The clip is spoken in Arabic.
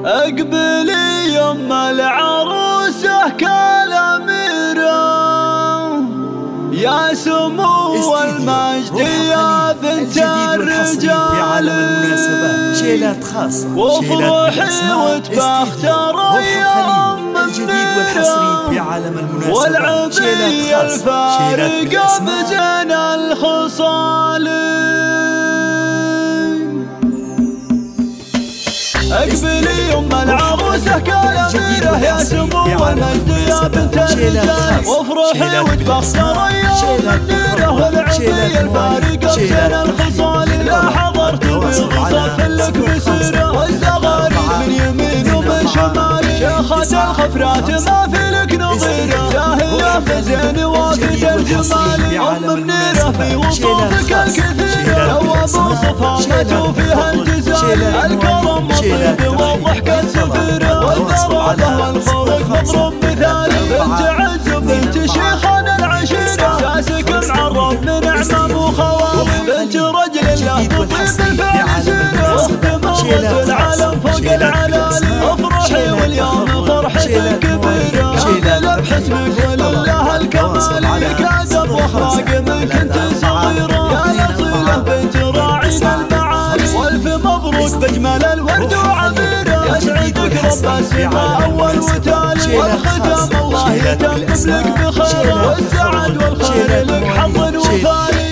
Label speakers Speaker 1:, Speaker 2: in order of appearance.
Speaker 1: اقبلي يم العروسة كالأميرة يا سمو المجد يا بنت الرجال
Speaker 2: شيلات خاصة
Speaker 1: وافرحي وتبختر يوم
Speaker 2: الجديد والحصري في عالم المناسبات
Speaker 1: والعبي الفارقة بزين الخصال اقبلي يم العروسة كالأميرة يا سمو المجد يا بنت الرجال وافرحي وتبختر يوم النيرة والعبي الفارقة بزين الخصال لا حضرت بصف لك بسيرة والزغاري من يمين ومن شمال شيخة الخفرات ما في لك نظيرة زاهية بزين وافد الجمال ام منيرة في وصوفك الكثيرة ثواب صفاتك وفيها الجزال الكرم والطيب والضحكة السفيرة والذرة والخلق مضرب مثالي بنت عز بنت شيخنا العشيرة ساسك معرف من اعمام وخوالي بنت رجل الله تطيب الفعل سيرة واختمرت العالم فوق العلالي افرحي واليوم فرحتك كبيرة شاملة بحسنك ولله الكمال لك ادب واخلاق من كنت صغيرة يا اصيلة بنت راعينا المعالي والف مبروك باجمل الورد وعبيرة يسعدك رب السماء اول وتالي والختام الله يتمم لك بخير والسعد والخير لك حظ وفالي